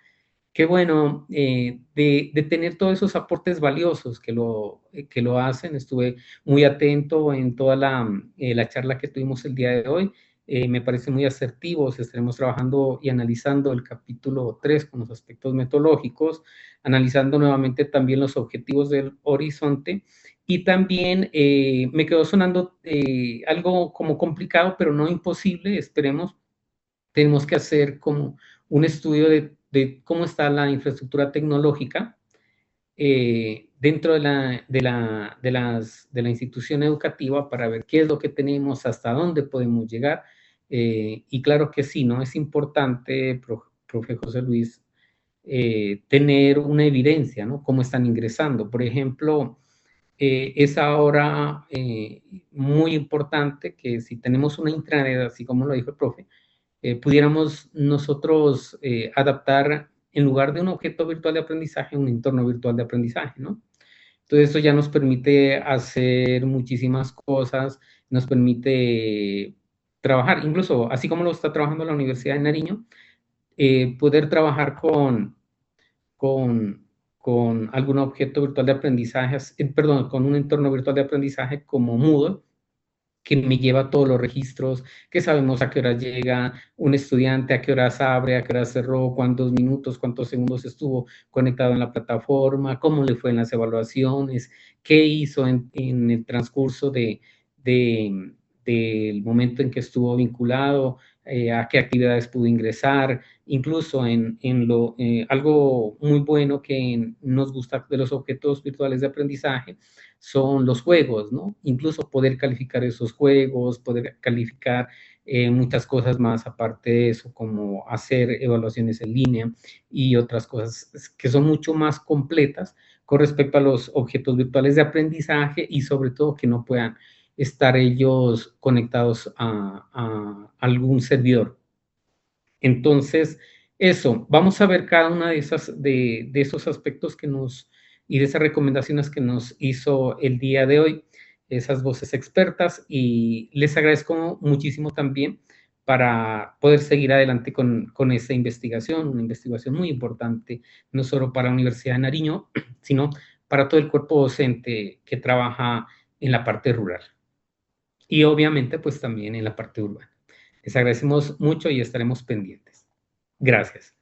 Qué bueno de tener todos esos aportes valiosos que lo hacen. Estuve muy atento en toda la charla que tuvimos el día de hoy. Me parece muy asertivos. Estaremos trabajando y analizando el capítulo 3 con los aspectos metodológicos, analizando nuevamente también los objetivos del horizonte. Y también me quedó sonando algo como complicado, pero no imposible. Esperemos, tenemos que hacer como un estudio de cómo está la infraestructura tecnológica dentro de la institución educativa para ver qué es lo que tenemos, hasta dónde podemos llegar. Y claro que sí, ¿no? Es importante, profe José Luis, tener una evidencia, ¿no? Cómo están ingresando. Por ejemplo, es ahora muy importante que si tenemos una intranet, así como lo dijo el profe, pudiéramos nosotros adaptar en lugar de un objeto virtual de aprendizaje, un entorno virtual de aprendizaje, ¿no? Entonces, esto ya nos permite hacer muchísimas cosas, nos permite trabajar, incluso así como lo está trabajando la Universidad de Nariño, poder trabajar con, con algún objeto virtual de aprendizaje, perdón, con un entorno virtual de aprendizaje como Moodle, que me lleva todos los registros, que sabemos a qué hora llega un estudiante, a qué horas abre, a qué hora cerró, cuántos minutos, cuántos segundos estuvo conectado en la plataforma, cómo le fue en las evaluaciones, qué hizo en el transcurso de, del momento en que estuvo vinculado, a qué actividades pudo ingresar, incluso algo muy bueno que nos gusta de los objetos virtuales de aprendizaje son los juegos, ¿no? Incluso poder calificar esos juegos, poder calificar muchas cosas más aparte de eso, como hacer evaluaciones en línea y otras cosas que son mucho más completas con respecto a los objetos virtuales de aprendizaje y sobre todo que no puedan estar ellos conectados a algún servidor. Entonces, eso, vamos a ver cada una de esos aspectos y de esas recomendaciones que nos hizo el día de hoy, esas voces expertas, y les agradezco muchísimo también para poder seguir adelante con esta investigación, una investigación muy importante, no solo para la Universidad de Nariño, sino para todo el cuerpo docente que trabaja en la parte rural y obviamente pues también en la parte urbana. Les agradecemos mucho y estaremos pendientes. Gracias.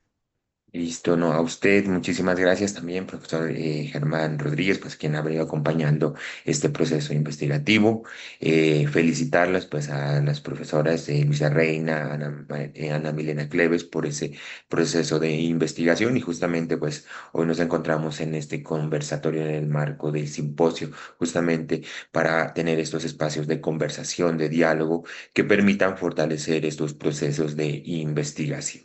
Listo, no, a usted muchísimas gracias también, profesor Germán Rodríguez, pues quien ha venido acompañando este proceso investigativo. Felicitarlas pues a las profesoras Luisa Reina, Ana Milena Cleves por ese proceso de investigación y justamente pues hoy nos encontramos en este conversatorio en el marco del simposio, justamente para tener estos espacios de conversación, de diálogo que permitan fortalecer estos procesos de investigación.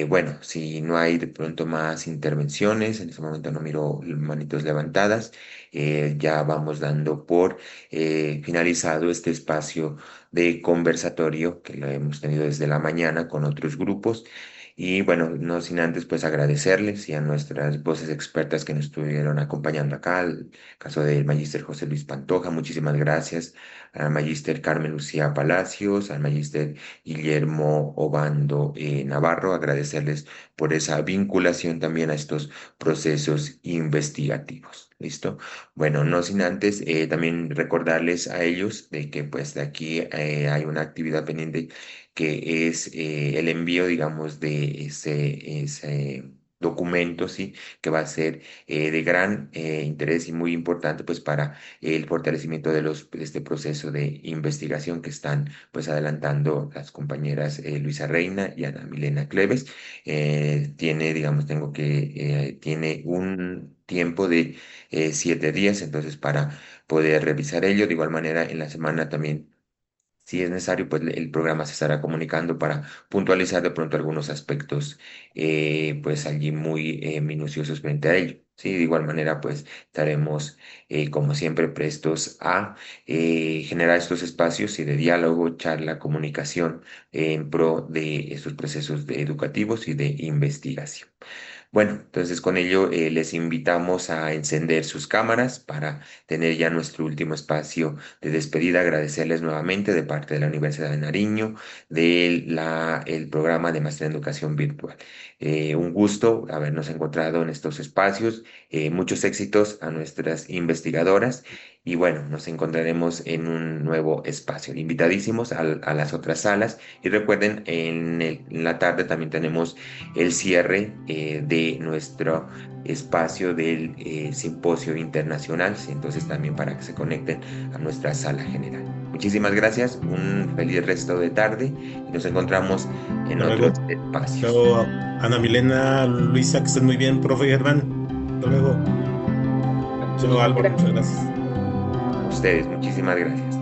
Bueno, si no hay de pronto más intervenciones, en este momento no miro manitos levantadas, ya vamos dando por finalizado este espacio de conversatorio que lo hemos tenido desde la mañana con otros grupos. Y bueno, no sin antes pues agradecerles y a nuestras voces expertas que nos estuvieron acompañando acá, el caso del magíster José Luis Pantoja, muchísimas gracias, al magíster Carmen Lucía Palacios, al magíster Guillermo Obando Navarro, agradecerles por esa vinculación también a estos procesos investigativos. ¿Listo? Bueno, no sin antes también recordarles a ellos de que pues de aquí hay una actividad pendiente que es el envío, digamos, de ese documento, ¿sí? Que va a ser de gran interés y muy importante, pues, para el fortalecimiento de este proceso de investigación que están, pues, adelantando las compañeras Luisa Reina y Ana Milena Cleves. Tiene, digamos, tiene un tiempo de 7 días, entonces, para poder revisar ello. De igual manera, en la semana también si es necesario, pues el programa se estará comunicando para puntualizar de pronto algunos aspectos, pues allí muy minuciosos frente a ello. Sí, de igual manera, pues estaremos, como siempre, prestos a generar estos espacios y de diálogo, charla, comunicación en pro de estos procesos educativos y de investigación. Bueno, entonces con ello les invitamos a encender sus cámaras para tener ya nuestro último espacio de despedida. Agradecerles nuevamente de parte de la Universidad de Nariño, el programa de Maestría en Educación Virtual. Un gusto habernos encontrado en estos espacios. Muchos éxitos a nuestras investigadoras y bueno, nos encontraremos en un nuevo espacio. Invitadísimos a las otras salas y recuerden, en la tarde también tenemos el cierre de nuestro espacio del simposio internacional, ¿sí? Entonces también para que se conecten a nuestra sala general. Muchísimas gracias, un feliz resto de tarde y nos encontramos en Hasta luego. otros espacios. Chao, Ana Milena, Luisa, que estén muy bien, profe Germán. Hasta luego. Chao, Álvaro, muchas gracias. A ustedes, muchísimas gracias.